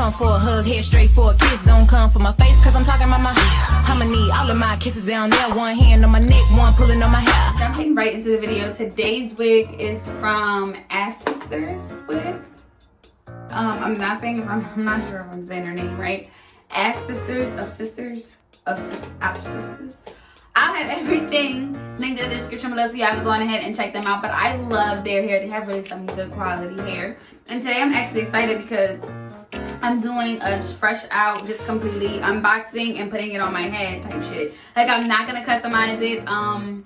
come for a hug, head straight for a kiss. Don't come for my face, cause I'm talking about my I'ma need all of my kisses down there. One hand on my neck, one pulling on my hair. I'm getting right into the video. Today's wig is from Sisters wig. I'm not sure if I'm saying her name right. Sisters. I'll have everything linked in the description below so y'all can go on ahead and check them out. But I love their hair. They have really some good quality hair. And today I'm actually excited because I'm doing a fresh out, just completely unboxing and putting it on my head type shit. Like, I'm not gonna customize it. I'm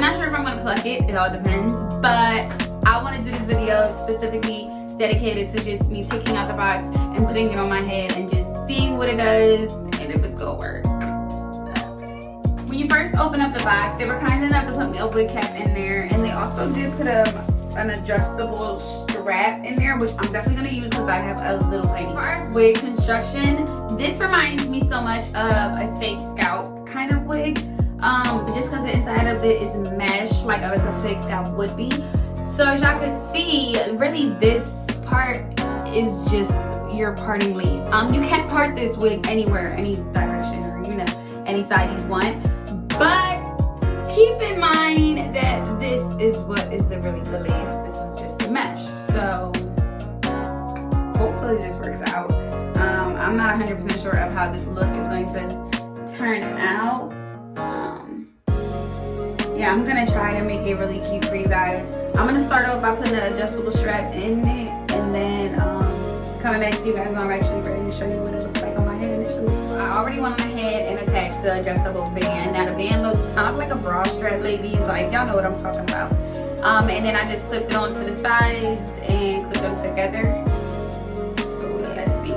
not sure if I'm gonna pluck it. It all depends. But I want to do this video specifically dedicated to just me taking out the box and putting it on my head and just seeing what it does and if it's gonna work. When you first open up the box, they were kind enough to put me a wig cap in there, and they also did put an adjustable strap in there, which I'm definitely gonna use because I have a little tiny. As far as wig construction, this reminds me so much of a fake scalp kind of wig, but just because the inside of it is mesh, like as a fake scalp would be. So as y'all can see, really this part is just your parting lace. You can part this wig anywhere, any direction, or any side you want. But keep in mind that this is what is really the lace. This is just the mesh. So hopefully this works out. I'm not 100% sure of how this look is going to turn out. Yeah, I'm gonna try to make it really cute for you guys. I'm gonna start off by putting an adjustable strap in it, and then coming back to you guys when I'm actually ready to show you what it looks like on my head initially. I already went on ahead and attached the adjustable band. Now the band looks kind of like a bra strap, ladies. Like, y'all know what I'm talking about. And then I just clipped it onto the sides and clipped them together. So let's see.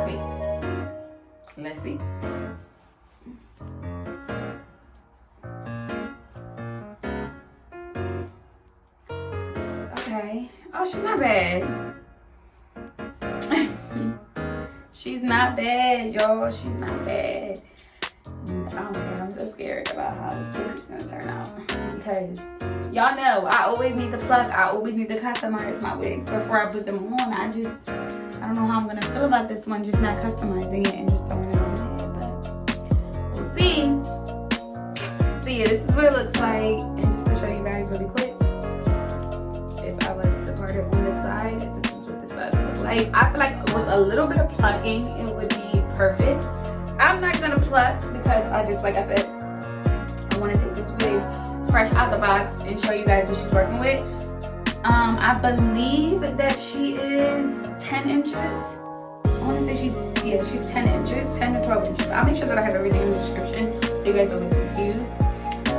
Wait. Let's see. Okay. Oh, she's not bad. She's not bad, y'all. She's not bad. Oh my god, I'm so scared about how this look is gonna turn out. Because y'all know I always need to pluck, I always need to customize my wigs before I put them on. I don't know how I'm gonna feel about this one, just not customizing it and just throwing it on my head, but we'll see. So yeah, this is what it looks like, and just to show you guys really quick, if I was to part it on this side, if this is what this side would look like. I feel like with a little bit of plucking, it would be perfect. I'm not gonna pluck because like I said, I want to take this wig fresh out the box and show you guys what she's working with. I believe that she is 10 inches. I want to say she's 10 inches, 10 to 12 inches. I'll make sure that I have everything in the description so you guys don't get confused.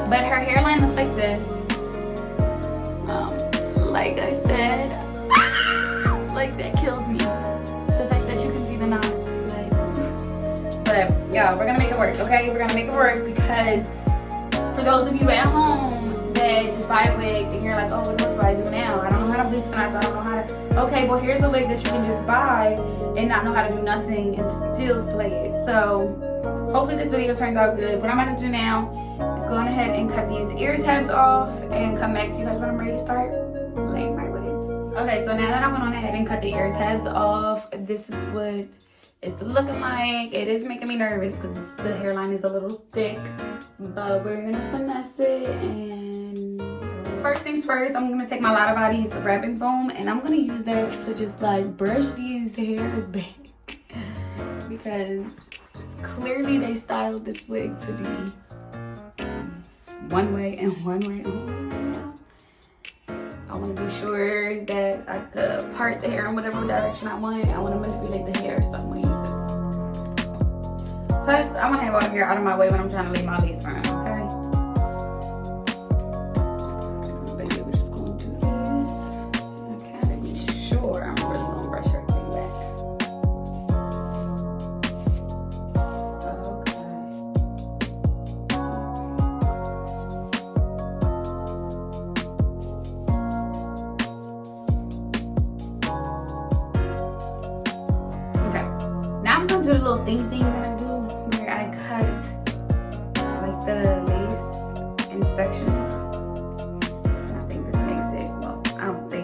But her hairline looks like this. Like I said, like that kills me. The fact that you can see the knots, like. But yeah, we're gonna make it work, okay? We're gonna make it work because for those of you at home that just buy a wig and you're like, oh, what do I do now? I don't know how to bleach tonight. I don't know how to. Okay, well here's a wig that you can just buy and not know how to do nothing and still slay it. So hopefully this video turns out good. What I'm about to do now is go on ahead and cut these ear tabs off and come back to you guys when I'm ready to start laying my wig. Okay, so now that I went on ahead and cut the ear tabs off, this is what it's looking like. It is making me nervous because the hairline is a little thick, but we're gonna finesse it. And first things first, I'm gonna take my Lotta Body's wrapping foam and I'm gonna use that to just like brush these hairs back because clearly they styled this wig to be one way and one way only. I want to be sure that I could part the hair in whatever direction I want. I want to manipulate the hair, so I'm going to use this. Plus, I want to have all the hair out of my way when I'm trying to lay my lace front, okay? But yeah, we're just going to do this. Okay, to be sure I'm really going to brush everything back. Do the little thing that I do where I cut like the lace in sections. And I think this makes it, well, I don't think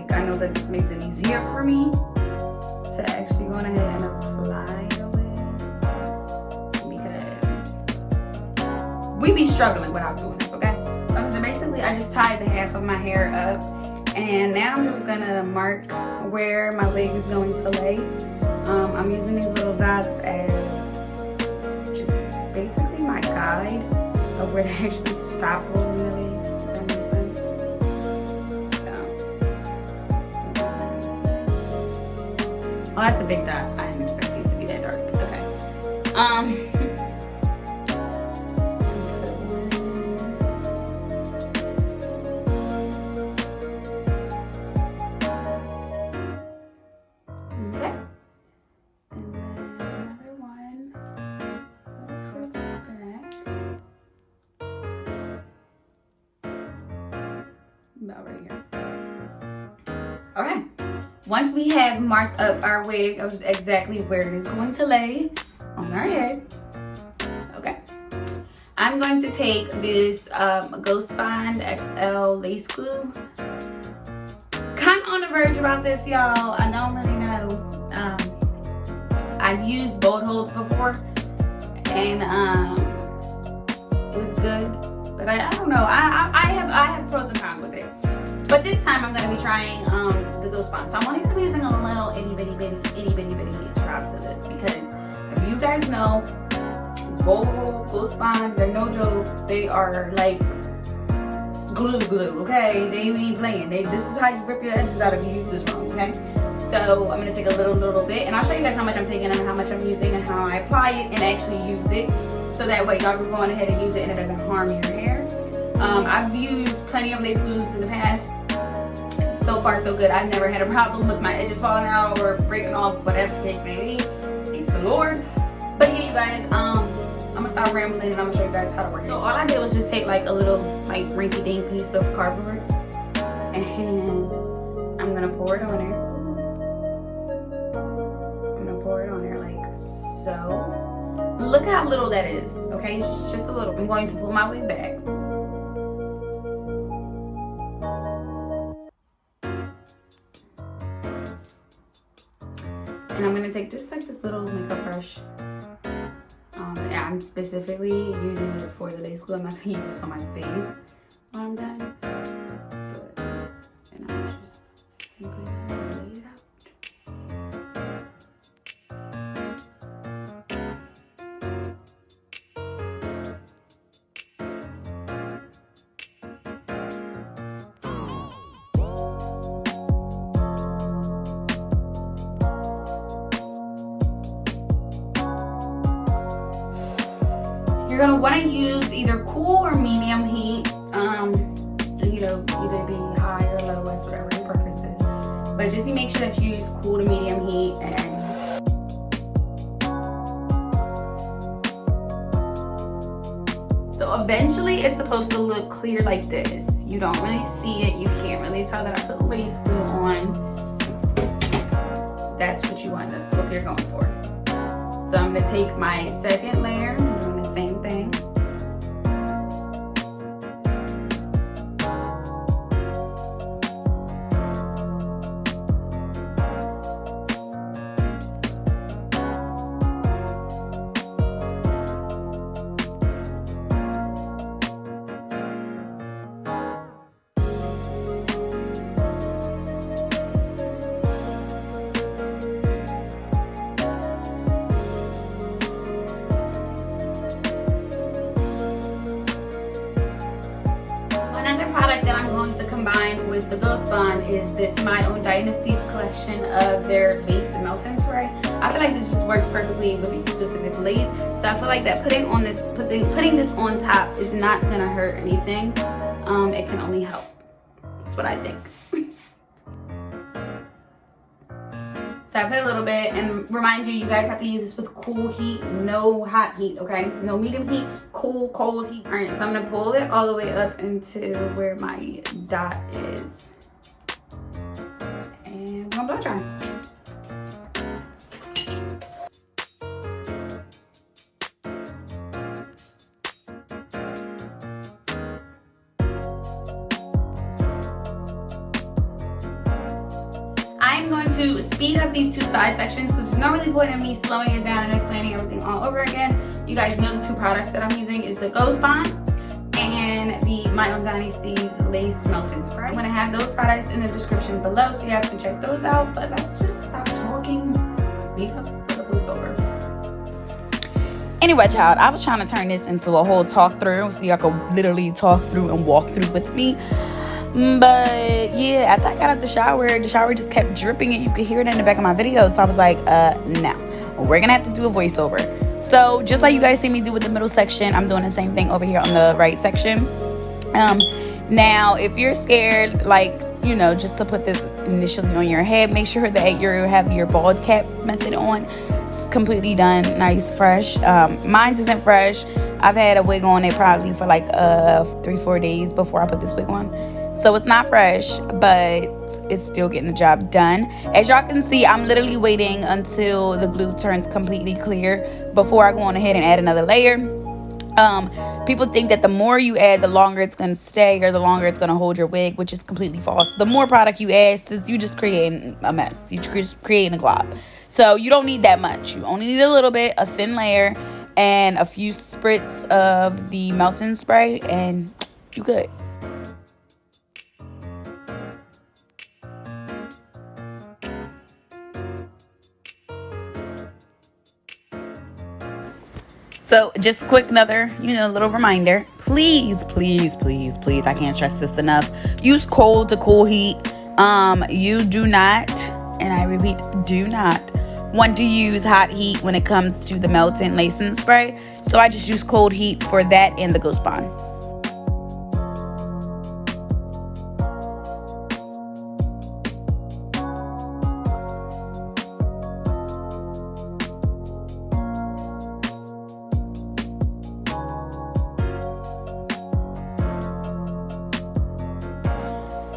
makes it easier for me to actually go on ahead and apply the wig, because we be struggling without doing this, okay? Okay, so basically I just tied the half of my hair up, and now I'm just gonna mark where my wig is going to lay. I'm using these little dots as just basically my guide of where to actually stop rolling the legs, if that makes sense. Oh, that's a big dot. I didn't expect these to be that dark. Okay. About right here. Okay, once we have marked up our wig of exactly where it is going to lay on our heads, okay, I'm going to take this Ghost Bond XL lace glue. Kind of on the verge about this, y'all. I don't really know. I've used bolt holds before, and it was good. But I don't know. I have pros and cons with it. But this time I'm going to be trying the Ghost Bond. So I'm only going to be using a little itty bitty drops of this, because if you guys know, Ghost Bond, they're no joke. They are like glue, okay? They ain't playing. This is how you rip your edges out if you use this wrong, okay? So I'm going to take a little bit, and I'll show you guys how much I'm taking and how much I'm using and how I apply it and actually use it. So that way y'all can go on ahead and use it and it doesn't harm your hair. I've used plenty of lace glues in the past. So far so good. I've never had a problem with my edges falling out or breaking off, whatever the case may be. Thank the Lord. But yeah, you guys, I'm gonna stop rambling and I'm gonna show you guys how to work it. So all I did was just take like a little like rinky dink piece of cardboard, and I'm gonna pour it on there. I'm gonna pour it on there like so. Look how little that is, okay? It's just a little. I'm going to pull my wig back. And I'm gonna take just like this little makeup brush. And I'm specifically using this for the lace glue. I'm not gonna use this on my face when I'm done. And I'm just simply gonna lay it out. You're gonna want to use either cool or medium heat. You know, either be high or low, it's whatever your preference is. But just make sure that you use cool to medium heat. And so eventually it's supposed to look clear like this. You don't really see it. You can't really tell that I put lace glue on. That's what you want. That's the look you're going for. So I'm gonna take my second layer. Same thing. That I'm going to combine with the Ghost Bond is this My Own Dynasties collection of their lace and melting spray. I feel like this just works perfectly with the specific lace. So I feel like that putting this on top is not gonna hurt anything. It can only help. That's what I think. So I put a little bit, and remind you, you guys have to use this with cool heat, no hot heat, okay? No medium heat, cool, cold heat. All right, so I'm gonna pull it all the way up into where my dot is. And we're gonna blow dry. to speed up these two side sections because there's no really point in me slowing it down and explaining everything all over again. You guys know the two products that I'm using is the Ghost Bond and the My Own Dynasty's Lace Melting Spray. I'm going to have those products in the description below so you guys can check those out. But let's just stop talking. Speed up for the voiceover. Anyway, child, I was trying to turn this into a whole talk through so y'all could literally talk through and walk through with me. But yeah, after I got out the shower just kept dripping and you could hear it in the back of my video. So I was like, no, we're gonna have to do a voiceover. So just like you guys see me do with the middle section, I'm doing the same thing over here on the right section. Now, if you're scared, like, you know, just to put this initially on your head, make sure that you have your bald cap method on. It's completely done, nice, fresh. Mine's isn't fresh. I've had a wig on it probably for like 3-4 days before I put this wig on. So it's not fresh, but it's still getting the job done. As y'all can see, I'm literally waiting until the glue turns completely clear before I go on ahead and add another layer. People think that the more you add, the longer it's going to stay or the longer it's going to hold your wig, which is completely false. The more product you add, you just create a mess. You just create a glob. So you don't need that much. You only need a little bit, a thin layer, and a few spritz of the melting spray, and you good. So just a quick another, little reminder. Please, please, please, please, I can't stress this enough. Use cold to cool heat. You do not, and I repeat, do not want to use hot heat when it comes to the melting lacing spray. So I just use cold heat for that and the Ghost Bond.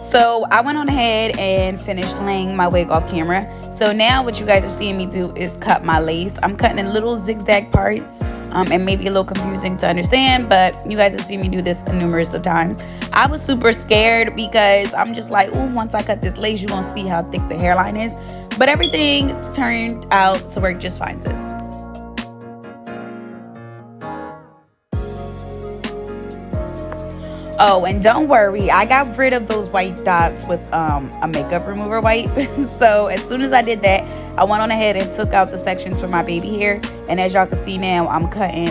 So I went on ahead and finished laying my wig off camera. So now what you guys are seeing me do is cut my lace. I'm cutting in little zigzag parts, and maybe a little confusing to understand, but you guys have seen me do this numerous of times. I was super scared because I'm just like, oh, once I cut this lace, you're gonna see how thick the hairline is. But everything turned out to work just fine, sis. Oh, and don't worry, I got rid of those white dots with a makeup remover wipe. So as soon as I did that, I went on ahead and took out the sections for my baby hair. And as y'all can see now, I'm cutting,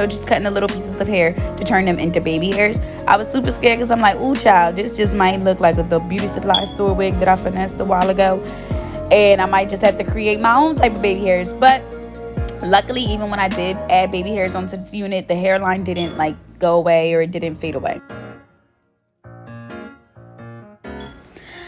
just cutting the little pieces of hair to turn them into baby hairs. I was super scared because I'm like, ooh, child, this just might look like the beauty supply store wig that I finessed a while ago. And I might just have to create my own type of baby hairs. But luckily, even when I did add baby hairs onto this unit, the hairline didn't go away or it didn't fade away.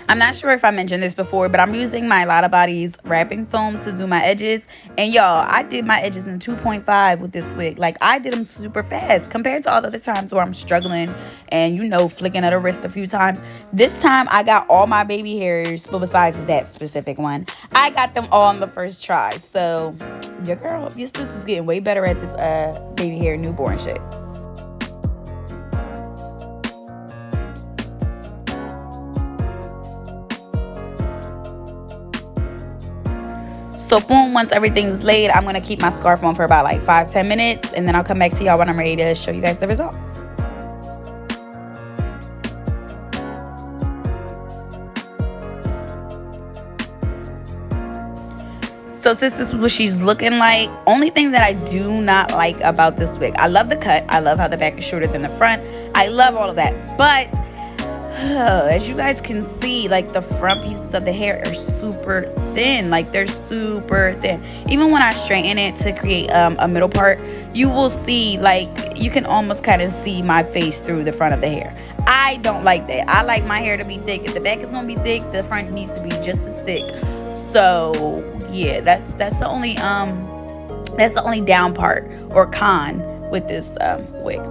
I'm not sure if I mentioned this before, but I'm using my Lotta Body's wrapping foam to do my edges. And y'all, I did my edges in 2.5 with this wig. I did them super fast compared to all the other times where I'm struggling and, flicking at a wrist a few times. This time, I got all my baby hairs, but besides that specific one, I got them all on the first try. So, your sister's getting way better at this baby hair newborn shit. So boom, once everything's laid, I'm going to keep my scarf on for about 5-10 minutes. And then I'll come back to y'all when I'm ready to show you guys the result. So sis, this is what she's looking like. Only thing that I do not like about this wig, I love the cut. I love how the back is shorter than the front. I love all of that. But as you guys can see, the front pieces of the hair are super thin. They're super thin. Even when I straighten it to create a middle part, you will see you can almost kind of see my face through the front of the hair. I don't like that. I like my hair to be thick. If the back is gonna be thick, the front needs to be just as thick. So yeah, that's the only down part or con with this wig.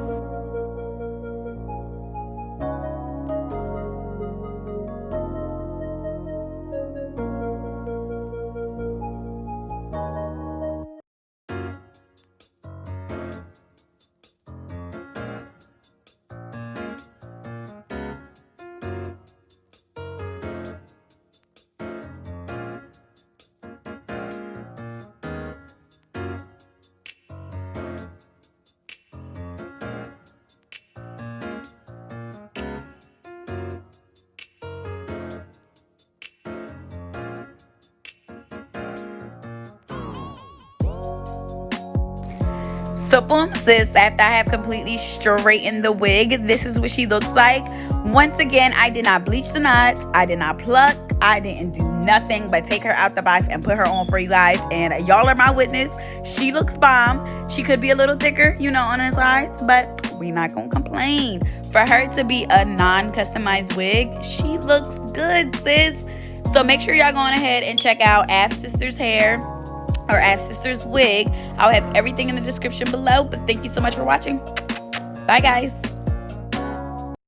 So boom, sis, after I have completely straightened the wig, this is what she looks like. Once again, I did not bleach the knots, I did not pluck, I didn't do nothing but take her out the box and put her on for you guys, and y'all are my witness. She looks bomb. She could be a little thicker, you know, on her sides, but we not gonna complain. For her to be a non-customized wig, she looks good, sis. So make sure y'all going ahead and check out Av Sisters hair or Av Sisters wig. I'll have everything in the description below, but thank you so much for watching. Bye guys.